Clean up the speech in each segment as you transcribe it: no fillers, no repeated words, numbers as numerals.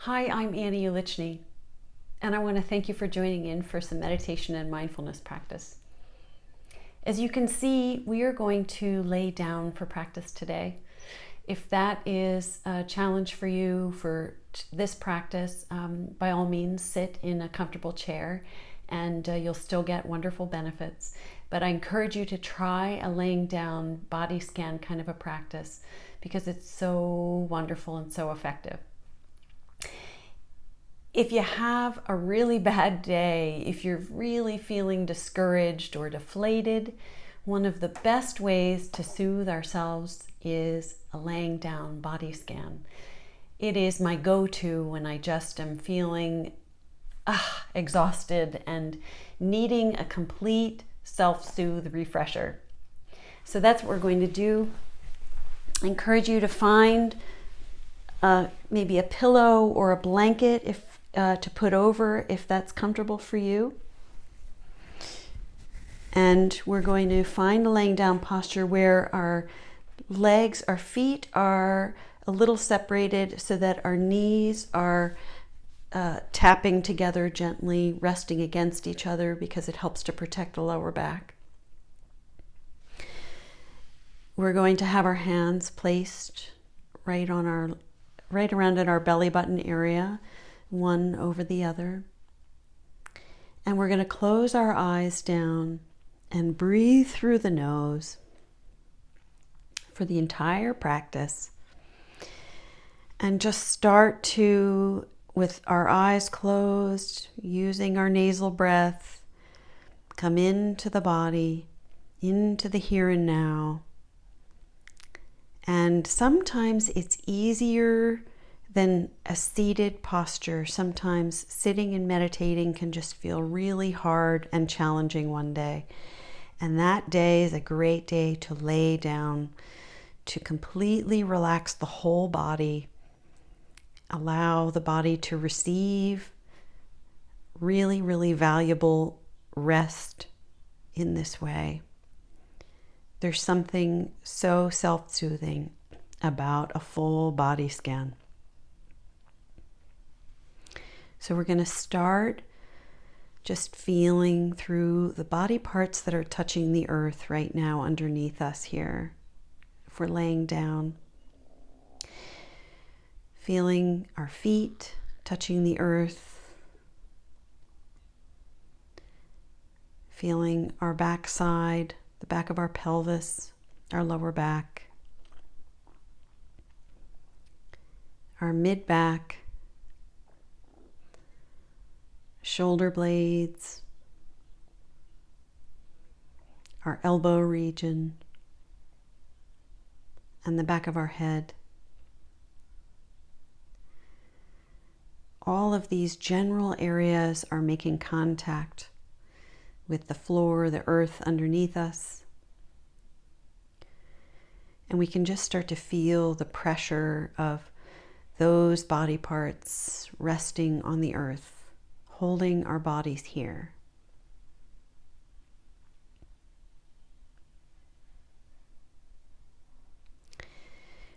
Hi, I'm Annie Ulichny, and I want to thank you for joining in for some meditation and mindfulness practice. As you can see, we are going to lay down for practice today. If that is a challenge for you for this practice, by all means, sit in a comfortable chair and you'll still get wonderful benefits. But I encourage you to try a laying down body scan kind of a practice because it's so wonderful and so effective. If you have a really bad day, if you're really feeling discouraged or deflated, one of the best ways to soothe ourselves is a laying down body scan. It is my go-to when I just am feeling exhausted and needing a complete self-soothe refresher. So that's what we're going to do. I encourage you to find maybe a pillow or a blanket to put over if that's comfortable for you. And we're going to find a laying down posture where our feet are a little separated so that our knees are tapping together gently, resting against each other because it helps to protect the lower back. We're going to have our hands placed right around in our belly button area, one over the other. And we're going to close our eyes down and breathe through the nose for the entire practice. And just start to, with our eyes closed, using our nasal breath, come into the body, into the here and now. And sometimes it's easier than a seated posture. Sometimes sitting and meditating can just feel really hard and challenging one day. And that day is a great day to lay down, to completely relax the whole body. Allow the body to receive really, really valuable rest in this way. There's something so self-soothing about a full body scan. So we're going to start just feeling through the body parts that are touching the earth right now underneath us here. If we're laying down, feeling our feet touching the earth, feeling our backside, the back of our pelvis, our lower back, our mid-back, shoulder blades, our elbow region, and the back of our head. All of these general areas are making contact with the floor, the earth underneath us. And we can just start to feel the pressure of those body parts resting on the earth, holding our bodies here.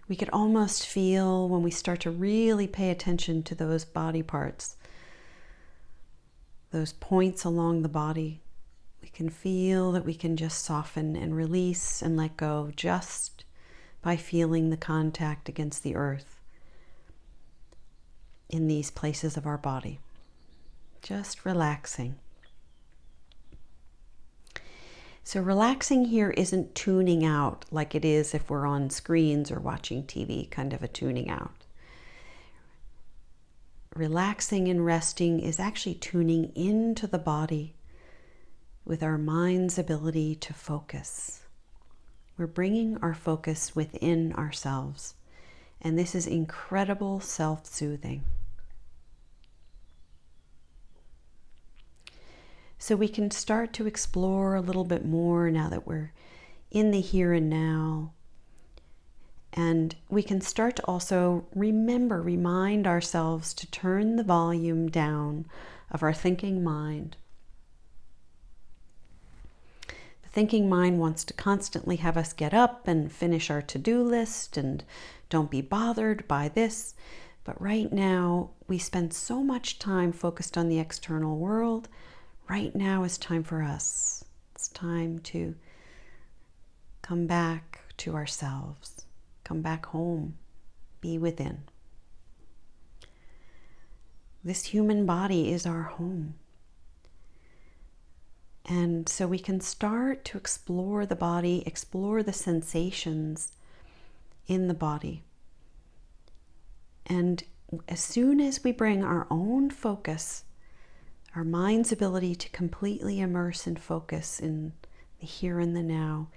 We could almost feel when we start to really pay attention to those body parts, those points along the body. We can feel that we can just soften and release and let go just by feeling the contact against the earth in these places of our body. Just relaxing. So relaxing here isn't tuning out like it is if we're on screens or watching TV, kind of a tuning out. Relaxing and resting is actually tuning into the body with our mind's ability to focus. We're bringing our focus within ourselves, and this is incredible self-soothing. So we can start to explore a little bit more now that we're in the here and now. And we can start to also remind ourselves to turn the volume down of our thinking mind. The thinking mind wants to constantly have us get up and finish our to-do list and don't be bothered by this. But right now, we spend so much time focused on the external world. Right now is time for us. It's time to come back to ourselves, come back home, be within. This human body is our home. And so we can start to explore the body, explore the sensations in the body. And as soon as we bring our own focus, our mind's ability to completely immerse and focus in the here and the now,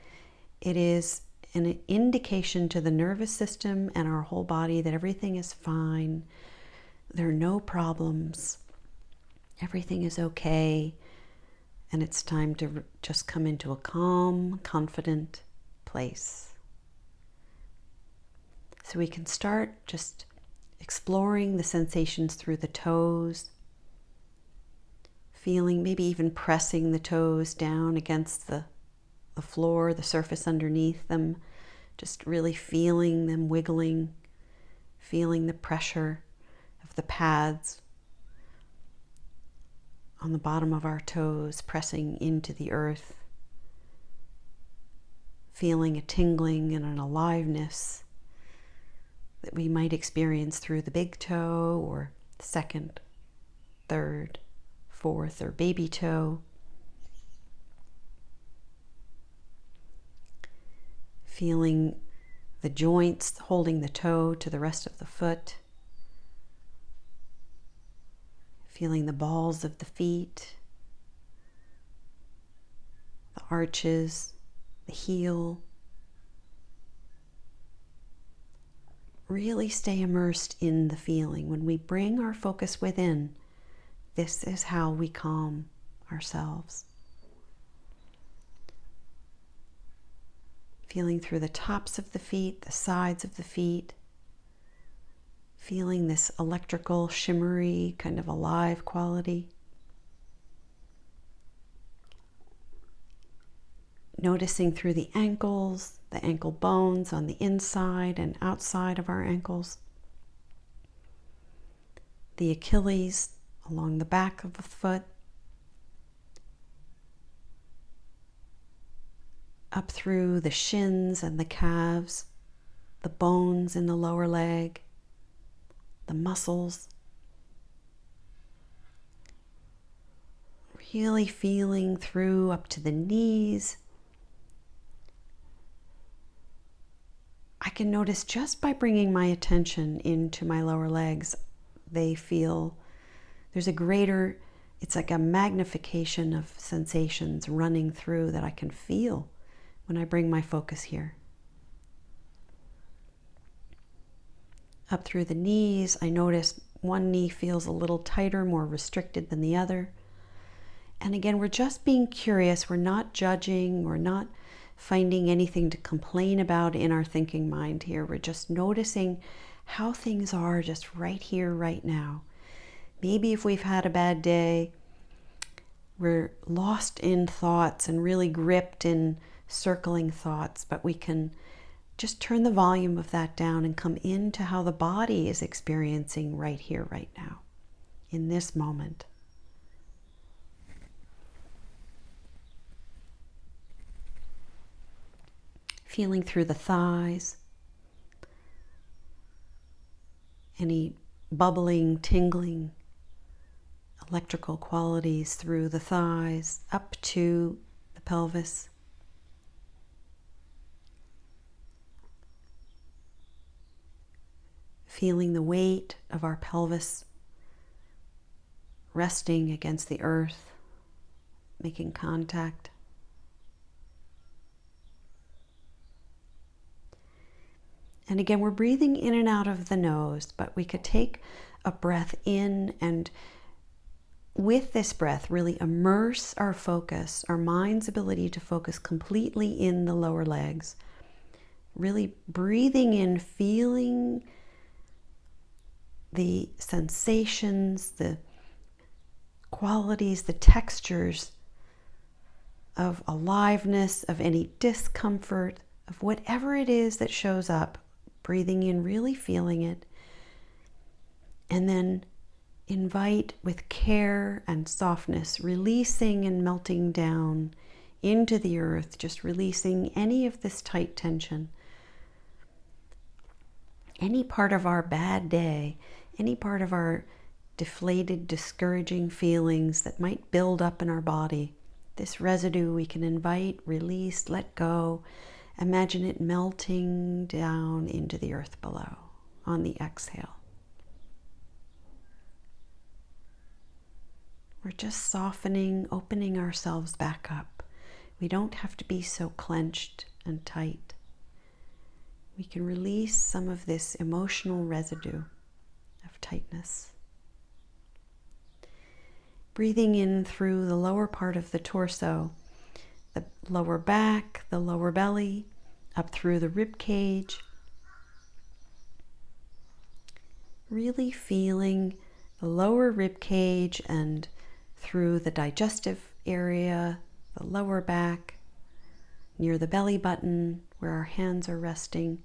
it is an indication to the nervous system and our whole body that everything is fine. There are no problems. Everything is okay. And it's time to just come into a calm, confident place. So we can start just exploring the sensations through the toes, feeling, maybe even pressing the toes down against the floor, the surface underneath them, just really feeling them wiggling, feeling the pressure of the pads on the bottom of our toes pressing into the earth, feeling a tingling and an aliveness that we might experience through the big toe or second, third, fourth, or baby toe. Feeling the joints holding the toe to the rest of the foot. Feeling the balls of the feet, the arches, the heel. Really stay immersed in the feeling. When we bring our focus within, this is how we calm ourselves. Feeling through the tops of the feet, the sides of the feet. Feeling this electrical, shimmery, kind of alive quality. Noticing through the ankles, the ankle bones on the inside and outside of our ankles. The Achilles along the back of the foot. Up through the shins and the calves, the bones in the lower leg. The muscles, really feeling through up to the knees. I can notice just by bringing my attention into my lower legs, they feel, there's a greater, it's like a magnification of sensations running through that I can feel when I bring my focus here. Up through the knees, I notice one knee feels a little tighter, more restricted than the other. And again, we're just being curious. We're not judging. We're not finding anything to complain about in our thinking mind here. We're just noticing how things are just right here, right now. Maybe if we've had a bad day, we're lost in thoughts and really gripped in circling thoughts, but we can just turn the volume of that down and come into how the body is experiencing right here, right now, in this moment. Feeling through the thighs, any bubbling, tingling, electrical qualities through the thighs, up to the pelvis. Feeling the weight of our pelvis resting against the earth, making contact. And again, we're breathing in and out of the nose, but we could take a breath in and with this breath really immerse our focus, our mind's ability to focus completely in the lower legs. Really breathing in, feeling the sensations, the qualities, the textures of aliveness, of any discomfort, of whatever it is that shows up. Breathing in, really feeling it. And then invite with care and softness, releasing and melting down into the earth, just releasing any of this tight tension. Any part of our bad day, any part of our deflated, discouraging feelings that might build up in our body, this residue we can invite, release, let go. Imagine it melting down into the earth below on the exhale. We're just softening, opening ourselves back up. We don't have to be so clenched and tight. We can release some of this emotional residue of tightness. Breathing in through the lower part of the torso, the lower back, the lower belly, up through the rib cage. Really feeling the lower rib cage and through the digestive area, the lower back, near the belly button where our hands are resting.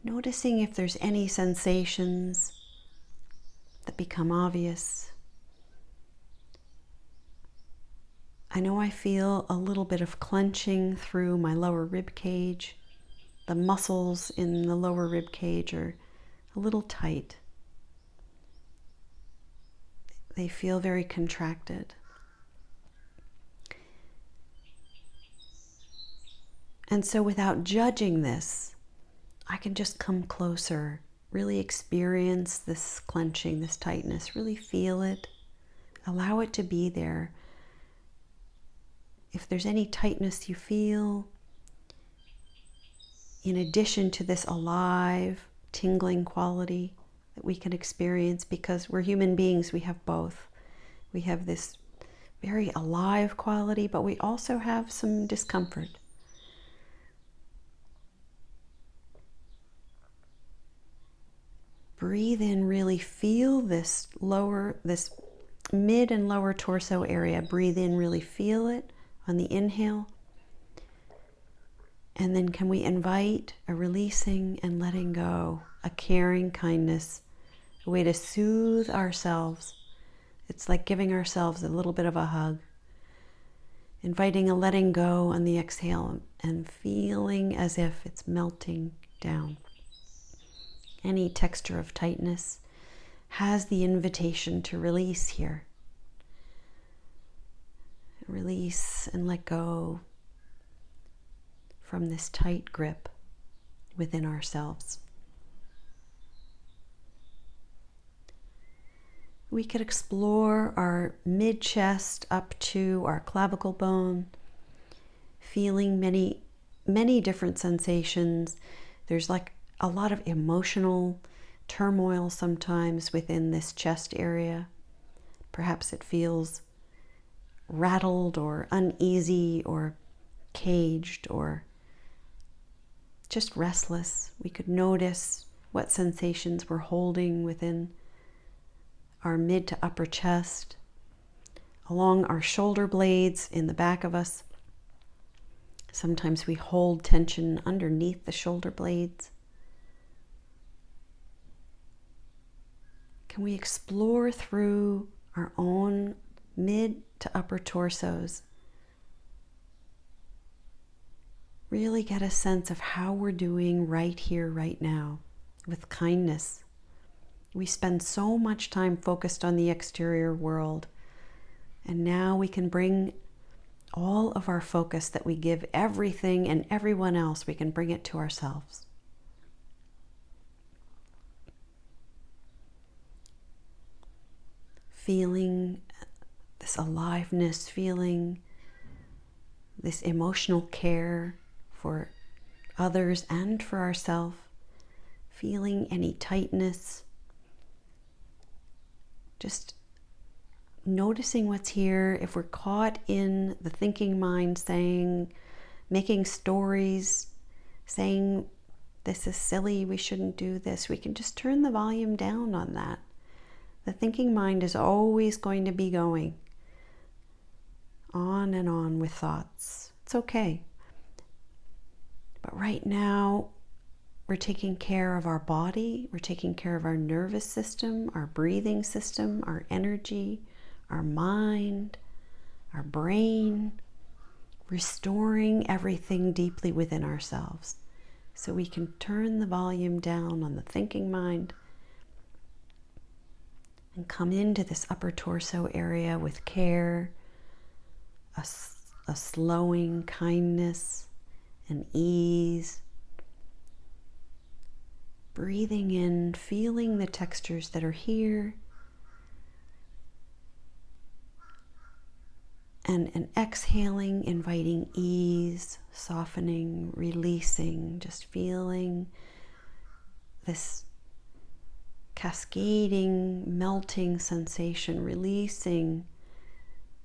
Noticing if there's any sensations that become obvious. I know I feel a little bit of clenching through my lower rib cage. The muscles in the lower rib cage are a little tight. They feel very contracted. And so without judging this, I can just come closer, really experience this clenching, this tightness, really feel it, allow it to be there. If there's any tightness you feel, in addition to this alive, tingling quality that we can experience, because we're human beings, we have both. We have this very alive quality, but we also have some discomfort. Breathe in, really feel this mid and lower torso area. Breathe in, really feel it on the inhale. And then can we invite a releasing and letting go, a caring kindness, a way to soothe ourselves. It's like giving ourselves a little bit of a hug. Inviting a letting go on the exhale and feeling as if it's melting down. Any texture of tightness has the invitation to release here. Release and let go from this tight grip within ourselves. We could explore our mid-chest up to our clavicle bone, feeling many, many different sensations. There's like a lot of emotional turmoil sometimes within this chest area. Perhaps it feels rattled or uneasy or caged or just restless. We could notice what sensations we're holding within our mid to upper chest, along our shoulder blades in the back of us. Sometimes we hold tension underneath the shoulder blades. Can we explore through our own mid to upper torsos? Really get a sense of how we're doing right here, right now, with kindness. We spend so much time focused on the exterior world, and now we can bring all of our focus that we give everything and everyone else, we can bring it to ourselves. Feeling this aliveness, feeling this emotional care for others and for ourselves, feeling any tightness, just noticing what's here. If we're caught in the thinking mind making stories, saying this is silly, we shouldn't do this, we can just turn the volume down on that. The thinking mind is always going to be going on and on with thoughts. It's okay. But right now, we're taking care of our body, we're taking care of our nervous system, our breathing system, our energy, our mind, our brain, restoring everything deeply within ourselves so we can turn the volume down on the thinking mind and come into this upper torso area with care, a slowing kindness and ease. Breathing in, feeling the textures that are here, and exhaling, inviting ease, softening, releasing, just feeling this cascading, melting sensation, releasing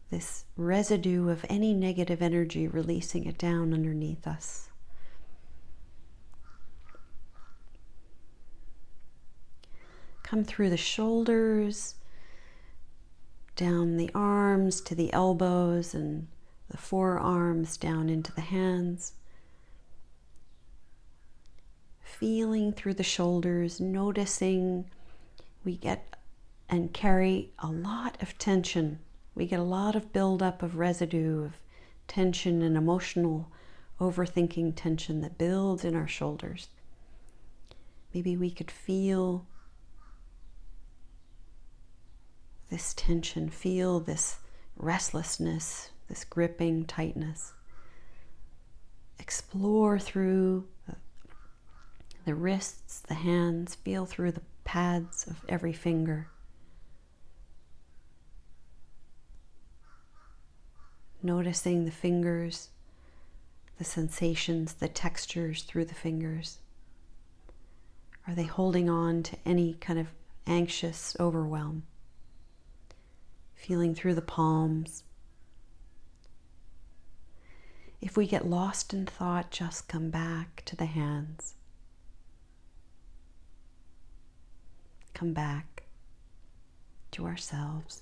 this residue of any negative energy, releasing it down underneath us. Come through the shoulders, down the arms to the elbows and the forearms down into the hands. Feeling through the shoulders, noticing we get and carry a lot of tension. We get a lot of buildup of residue of tension and emotional overthinking tension that builds in our shoulders. Maybe we could feel this tension, feel this restlessness, this gripping tightness. Explore through the wrists, the hands, feel through the pads of every finger. Noticing the fingers, the sensations, the textures through the fingers. Are they holding on to any kind of anxious overwhelm? Feeling through the palms. If we get lost in thought, just come back to the hands. Come back to ourselves.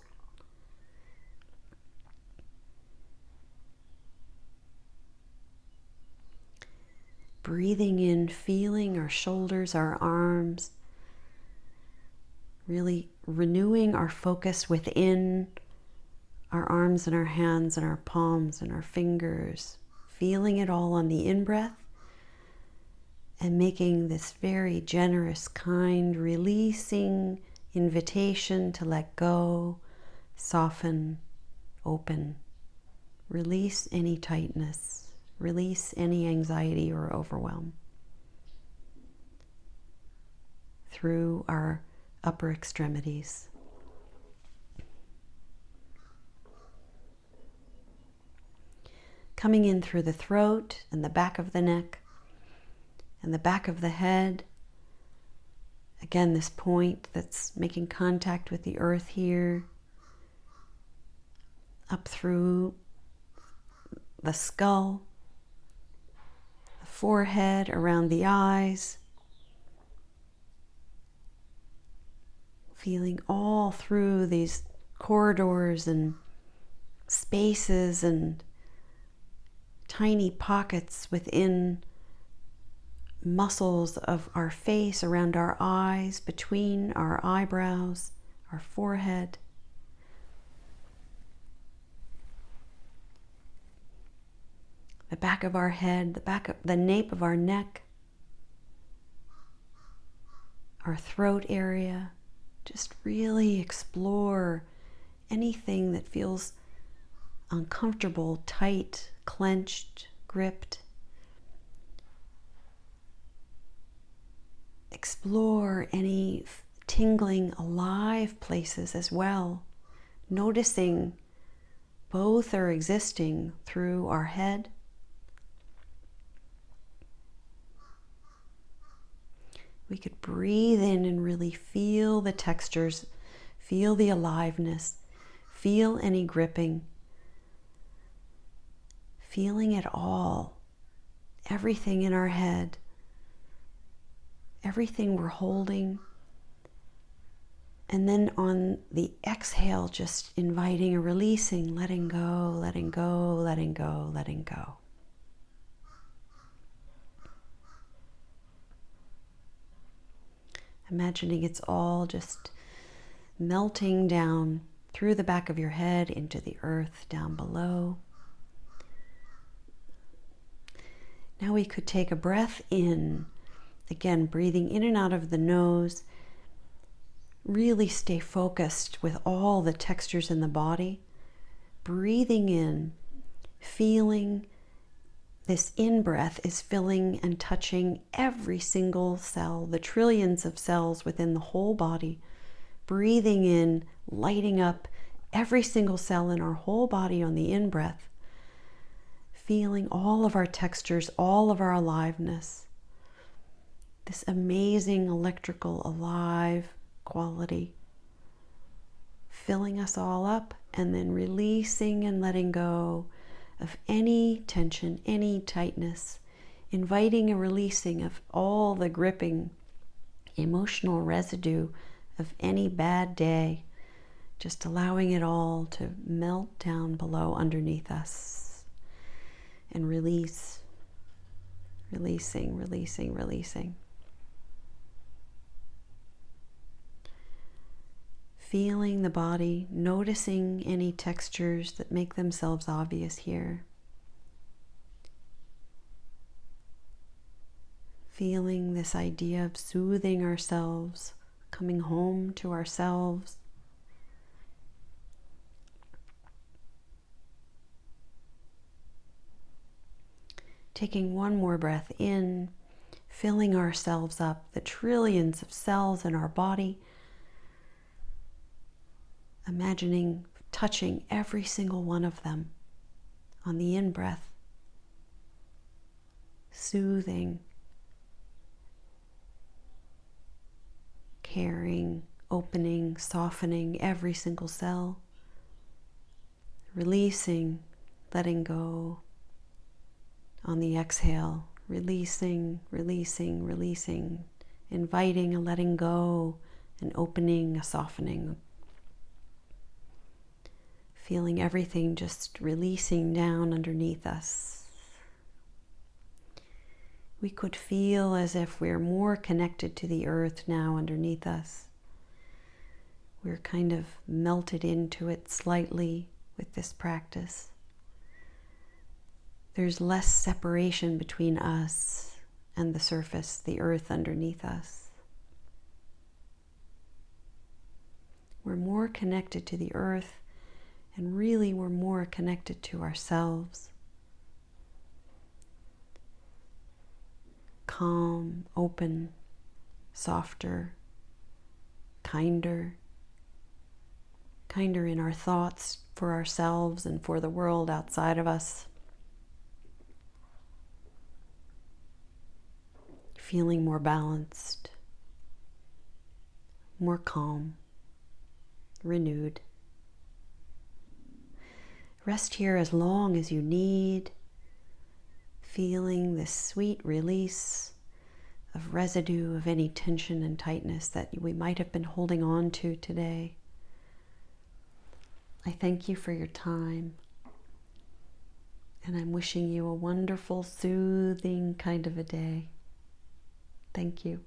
Breathing in, feeling our shoulders, our arms, really renewing our focus within our arms and our hands and our palms and our fingers, feeling it all on the in-breath and making this very generous, kind, releasing invitation to let go, soften, open, release any tightness, release any anxiety or overwhelm through our upper extremities. Coming in through the throat and the back of the neck and the back of the head. Again, this point that's making contact with the earth here. Up through the skull, the forehead, around the eyes. Feeling all through these corridors and spaces and tiny pockets within muscles of our face, around our eyes, between our eyebrows, our forehead. The back of our head, the nape of our neck, our throat area. Just really explore anything that feels uncomfortable, tight, clenched, gripped. Explore any tingling, alive places as well, noticing both are existing through our head. We could breathe in and really feel the textures, feel the aliveness, feel any gripping, feeling it all, everything in our head, everything we're holding. And then on the exhale, just inviting a releasing, letting go, letting go, letting go, letting go. imagining it's all just melting down through the back of your head into the earth down below. Now we could take a breath in, again, breathing in and out of the nose. Really stay focused with all the textures in the body. Breathing in, feeling this in-breath is filling and touching every single cell, the trillions of cells within the whole body. Breathing in, lighting up every single cell in our whole body on the in-breath. Feeling all of our textures, all of our aliveness. This amazing electrical alive quality. Filling us all up and then releasing and letting go of any tension, any tightness. Inviting a releasing of all the gripping emotional residue of any bad day. Just allowing it all to melt down below underneath us. And release, releasing, releasing, releasing. Feeling the body, noticing any textures that make themselves obvious here. Feeling this idea of soothing ourselves, coming home to ourselves. Taking one more breath in, filling ourselves up, the trillions of cells in our body. Imagining touching every single one of them on the in-breath. Soothing, caring, opening, softening every single cell. Releasing, letting go. On the exhale, releasing, releasing, releasing, inviting a letting go, an opening, a softening. Feeling everything just releasing down underneath us. We could feel as if we're more connected to the earth now underneath us. We're kind of melted into it slightly with this practice. There's less separation between us and the surface, the earth underneath us. We're more connected to the earth, and really we're more connected to ourselves. Calm, open, softer, kinder in our thoughts for ourselves and for the world outside of us. Feeling more balanced, more calm, renewed. Rest here as long as you need, feeling this sweet release of residue of any tension and tightness that we might have been holding on to today. I thank you for your time, and I'm wishing you a wonderful, soothing kind of a day. Thank you.